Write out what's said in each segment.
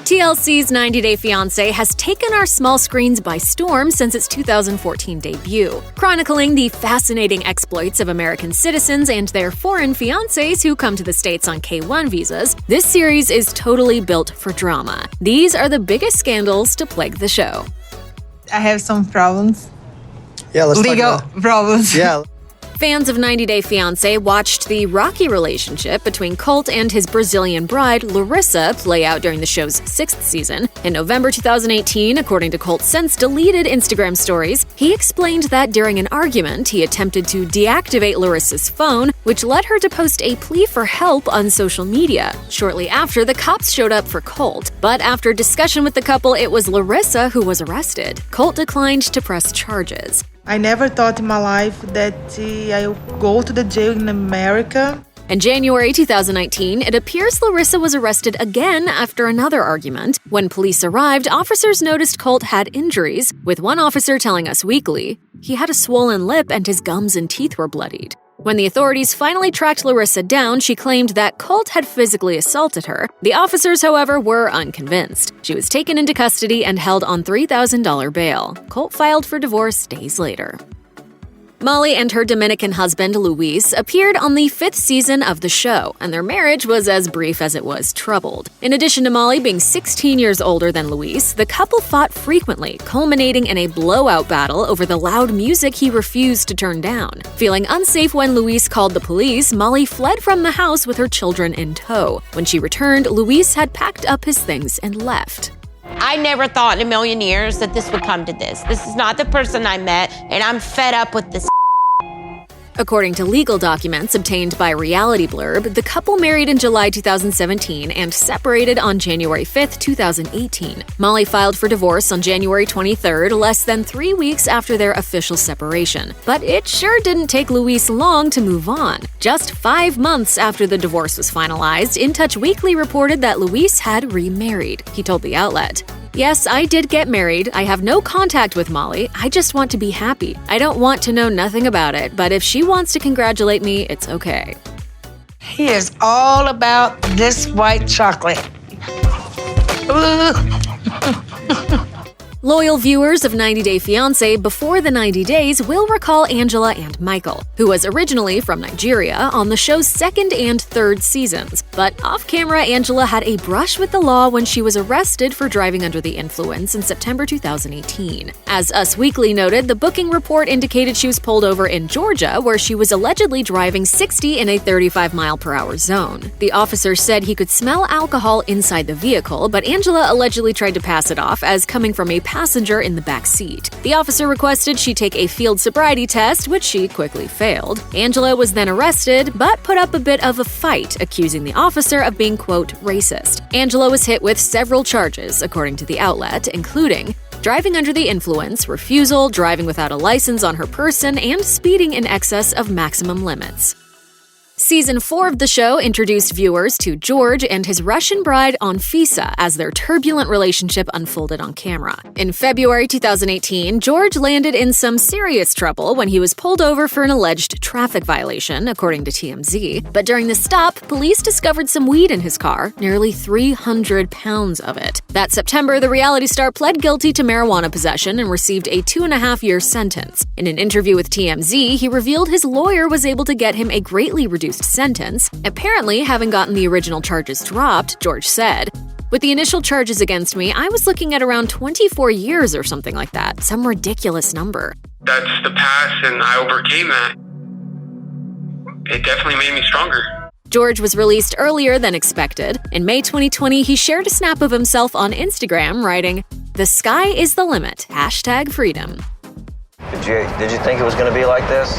TLC's 90 Day Fiancé has taken our small screens by storm since its 2014 debut, chronicling the fascinating exploits of American citizens and their foreign fiancés who come to the States on K-1 visas. This series is totally built for drama. These are the biggest scandals to plague the show. I have some problems. Yeah, let's Legal talk about problems. Yeah. Fans of 90 Day Fiancé watched the rocky relationship between Colt and his Brazilian bride, Larissa, play out during the show's 6th season. In November 2018, according to Colt's since deleted Instagram stories, he explained that during an argument, he attempted to deactivate Larissa's phone, which led her to post a plea for help on social media. Shortly after, the cops showed up for Colt, but after discussion with the couple, it was Larissa who was arrested. Colt declined to press charges. I never thought in my life that I would go to the jail in America. In January 2019, it appears Larissa was arrested again after another argument. When police arrived, officers noticed Colt had injuries, with one officer telling Us Weekly he had a swollen lip and his gums and teeth were bloodied. When the authorities finally tracked Larissa down, she claimed that Colt had physically assaulted her. The officers, however, were unconvinced. She was taken into custody and held on $3,000 bail. Colt filed for divorce days later. Molly and her Dominican husband, Luis, appeared on the 5th season of the show, and their marriage was as brief as it was troubled. In addition to Molly being 16 years older than Luis, the couple fought frequently, culminating in a blowout battle over the loud music he refused to turn down. Feeling unsafe when Luis called the police, Molly fled from the house with her children in tow. When she returned, Luis had packed up his things and left. I never thought in a million years that this would come to this. This is not the person I met, and I'm fed up with this. According to legal documents obtained by Reality Blurb, the couple married in July 2017 and separated on January 5, 2018. Molly filed for divorce on January 23rd, less than 3 weeks after their official separation. But it sure didn't take Luis long to move on. Just 5 months after the divorce was finalized, In Touch Weekly reported that Luis had remarried. He told the outlet, "Yes, I did get married. I have no contact with Molly. I just want to be happy. I don't want to know nothing about it, but if she wants to congratulate me, it's okay." He is all about this white chocolate. Loyal viewers of 90 Day Fiancé before the 90 days will recall Angela and Michael, who was originally from Nigeria, on the show's 2nd and 3rd seasons. But off-camera, Angela had a brush with the law when she was arrested for driving under the influence in September 2018. As Us Weekly noted, the booking report indicated she was pulled over in Georgia, where she was allegedly driving 60 in a 35-mile-per-hour zone. The officer said he could smell alcohol inside the vehicle, but Angela allegedly tried to pass it off as coming from a passenger in the back seat. The officer requested she take a field sobriety test, which she quickly failed. Angela was then arrested, but put up a bit of a fight, accusing the officer of being, quote, racist. Angela was hit with several charges, according to the outlet, including driving under the influence, refusal, driving without a license on her person, and speeding in excess of maximum limits. Season 4 of the show introduced viewers to George and his Russian bride Anfisa as their turbulent relationship unfolded on camera. In February 2018, George landed in some serious trouble when he was pulled over for an alleged traffic violation, according to TMZ. But during the stop, police discovered some weed in his car, nearly 300 pounds of it. That September, the reality star pled guilty to marijuana possession and received a 2.5-year sentence. In an interview with TMZ, he revealed his lawyer was able to get him a greatly reduced sentence. Apparently, having gotten the original charges dropped, George said, "With the initial charges against me, I was looking at around 24 years or something like that, some ridiculous number." That's the past, and I overcame that. It definitely made me stronger. George was released earlier than expected. In May 2020, he shared a snap of himself on Instagram, writing, "The sky is the limit, #freedom." Did you think it was going to be like this?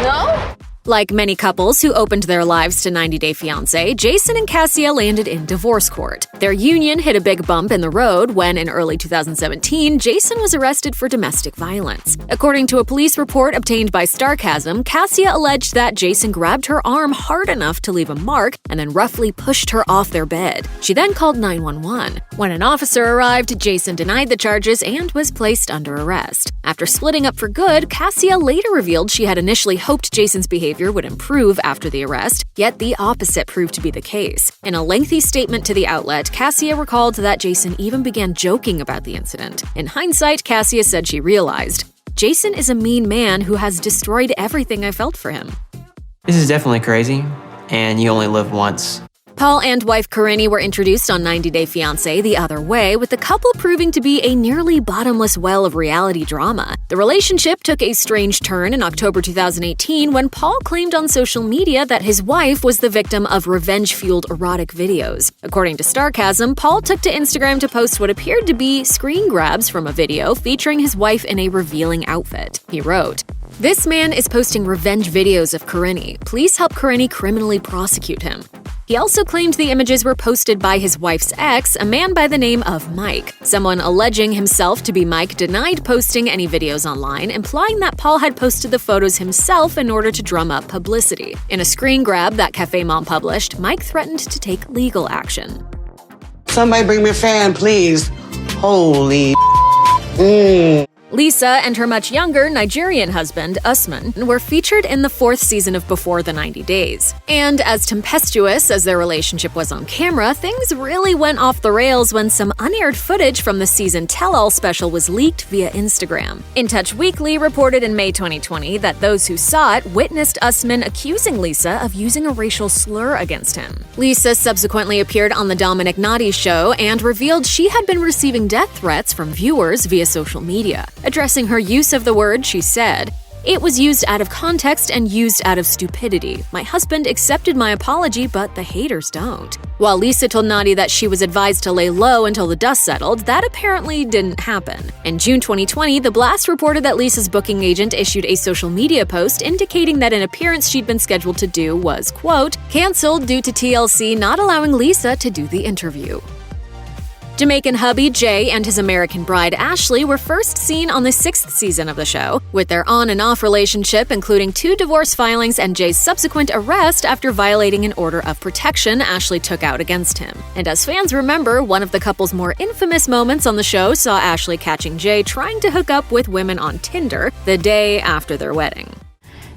No? Like many couples who opened their lives to 90 Day Fiancé, Jason and Cassia landed in divorce court. Their union hit a big bump in the road when, in early 2017, Jason was arrested for domestic violence. According to a police report obtained by Starcasm, Cassia alleged that Jason grabbed her arm hard enough to leave a mark and then roughly pushed her off their bed. She then called 911. When an officer arrived, Jason denied the charges and was placed under arrest. After splitting up for good, Cassia later revealed she had initially hoped Jason's behavior behavior would improve after the arrest, yet the opposite proved to be the case. In a lengthy statement to the outlet, Cassia recalled that Jason even began joking about the incident. In hindsight, Cassia said she realized, "Jason is a mean man who has destroyed everything I felt for him." This is definitely crazy, and you only live once. Paul and wife Karine were introduced on 90 Day Fiancé the other way, with the couple proving to be a nearly bottomless well of reality drama. The relationship took a strange turn in October 2018 when Paul claimed on social media that his wife was the victim of revenge-fueled erotic videos. According to Sarcasm, Paul took to Instagram to post what appeared to be screen grabs from a video featuring his wife in a revealing outfit. He wrote, "This man is posting revenge videos of Karine. Please help Karine criminally prosecute him." He also claimed the images were posted by his wife's ex, a man by the name of Mike. Someone alleging himself to be Mike denied posting any videos online, implying that Paul had posted the photos himself in order to drum up publicity. In a screen grab that Cafe Mom published, Mike threatened to take legal action. "Somebody bring me a fan, please. Holy Lisa and her much younger Nigerian husband, Usman, were featured in the 4th season of Before the 90 Days. And as tempestuous as their relationship was on camera, things really went off the rails when some unaired footage from the season tell-all special was leaked via Instagram. In Touch Weekly reported in May 2020 that those who saw it witnessed Usman accusing Lisa of using a racial slur against him. Lisa subsequently appeared on The Dominic Nadi Show and revealed she had been receiving death threats from viewers via social media. Addressing her use of the word, she said, "It was used out of context and used out of stupidity. My husband accepted my apology, but the haters don't." While Lisa told Nadi that she was advised to lay low until the dust settled, that apparently didn't happen. In June 2020, The Blast reported that Lisa's booking agent issued a social media post indicating that an appearance she'd been scheduled to do was, quote, "canceled due to TLC not allowing Lisa to do the interview." Jamaican hubby Jay and his American bride Ashley were first seen on the 6th season of the show, with their on and off relationship including 2 divorce filings and Jay's subsequent arrest after violating an order of protection Ashley took out against him. And as fans remember, one of the couple's more infamous moments on the show saw Ashley catching Jay trying to hook up with women on Tinder the day after their wedding.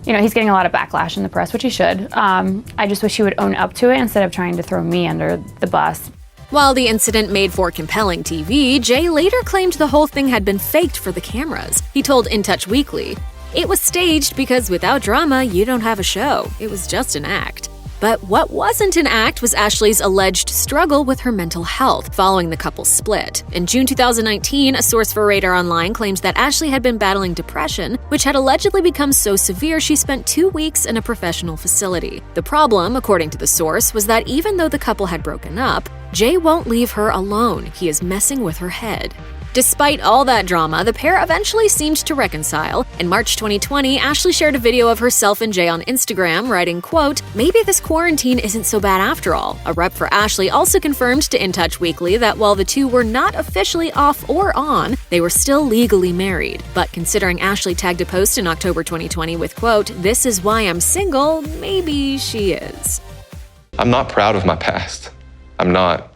You know, he's getting a lot of backlash in the press, which he should. I just wish he would own up to it instead of trying to throw me under the bus. While the incident made for compelling TV, Jay later claimed the whole thing had been faked for the cameras. He told In Touch Weekly, "It was staged because without drama, you don't have a show. It was just an act." But what wasn't an act was Ashley's alleged struggle with her mental health following the couple's split. In June 2019, a source for Radar Online claimed that Ashley had been battling depression, which had allegedly become so severe she spent 2 weeks in a professional facility. The problem, according to the source, was that even though the couple had broken up, Jay won't leave her alone. He is messing with her head. Despite all that drama, the pair eventually seemed to reconcile. In March 2020, Ashley shared a video of herself and Jay on Instagram, writing, quote, "Maybe this quarantine isn't so bad after all." A rep for Ashley also confirmed to In Touch Weekly that while the two were not officially off or on, they were still legally married. But considering Ashley tagged a post in October 2020 with, quote, "This is why I'm single," maybe she is. I'm not proud of my past. I'm not.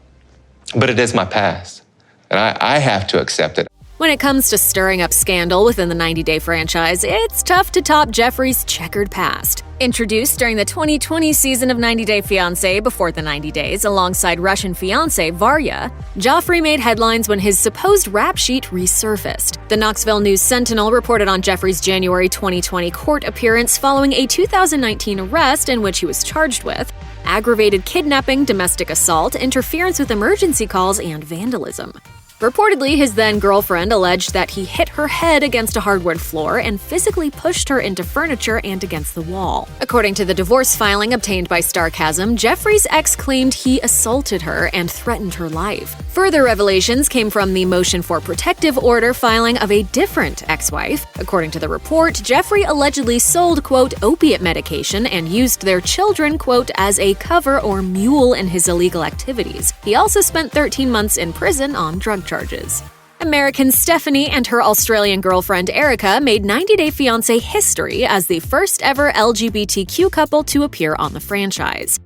But it is my past. And I have to accept it. When it comes to stirring up scandal within the 90 Day franchise, it's tough to top Geoffrey's checkered past. Introduced during the 2020 season of 90 Day Fiancé Before the 90 Days alongside Russian fiancé Varya, Geoffrey made headlines when his supposed rap sheet resurfaced. The Knoxville News-Sentinel reported on Geoffrey's January 2020 court appearance following a 2019 arrest in which he was charged with aggravated kidnapping, domestic assault, interference with emergency calls, and vandalism. Reportedly, his then-girlfriend alleged that he hit her head against a hardwood floor and physically pushed her into furniture and against the wall. According to the divorce filing obtained by Sarcasm, Geoffrey's ex claimed he assaulted her and threatened her life. Further revelations came from the motion for protective order filing of a different ex-wife. According to the report, Geoffrey allegedly sold, quote, opiate medication and used their children, quote, as a cover or mule in his illegal activities. He also spent 13 months in prison on drug charges. American Stephanie and her Australian girlfriend Erica made 90 Day Fiancé history as the first ever LGBTQ couple to appear on the franchise.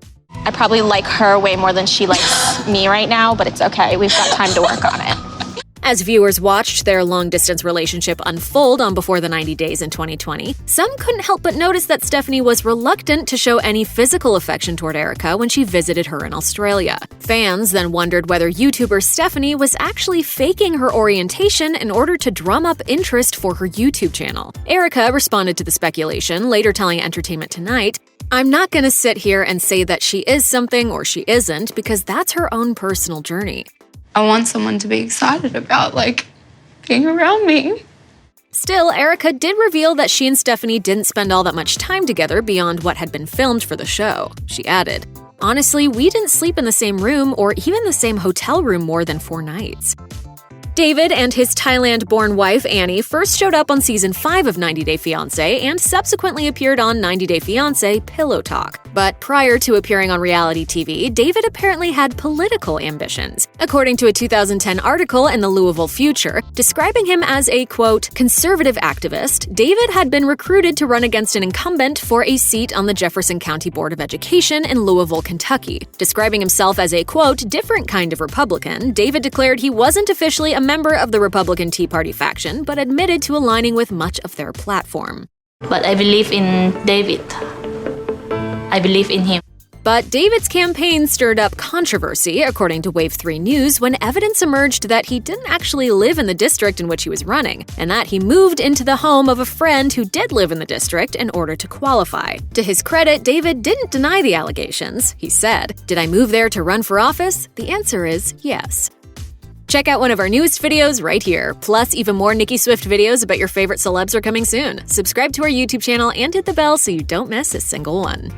I probably like her way more than she likes me right now, but it's okay. We've got time to work on it. As viewers watched their long-distance relationship unfold on Before the 90 Days in 2020, some couldn't help but notice that Stephanie was reluctant to show any physical affection toward Erica when she visited her in Australia. Fans then wondered whether YouTuber Stephanie was actually faking her orientation in order to drum up interest for her YouTube channel. Erica responded to the speculation, later telling Entertainment Tonight, "I'm not gonna sit here and say that she is something or she isn't, because that's her own personal journey. I want someone to be excited about, being around me." Still, Erica did reveal that she and Stephanie didn't spend all that much time together beyond what had been filmed for the show. She added, "Honestly, we didn't sleep in the same room or even the same hotel room more than 4 nights." David and his Thailand-born wife Annie first showed up on Season 5 of 90 Day Fiancé and subsequently appeared on 90 Day Fiancé Pillow Talk. But prior to appearing on reality TV, David apparently had political ambitions. According to a 2010 article in the Louisville Future, describing him as a, quote, conservative activist, David had been recruited to run against an incumbent for a seat on the Jefferson County Board of Education in Louisville, Kentucky. Describing himself as a, quote, different kind of Republican, David declared he wasn't officially a member of the Republican Tea Party faction, but admitted to aligning with much of their platform. But I believe in David. I believe in him. But David's campaign stirred up controversy, according to Wave 3 News, when evidence emerged that he didn't actually live in the district in which he was running, and that he moved into the home of a friend who did live in the district in order to qualify. To his credit, David didn't deny the allegations. He said, "Did I move there to run for office? The answer is yes." Check out one of our newest videos right here. Plus, even more Nicki Swift videos about your favorite celebs are coming soon. Subscribe to our YouTube channel and hit the bell so you don't miss a single one.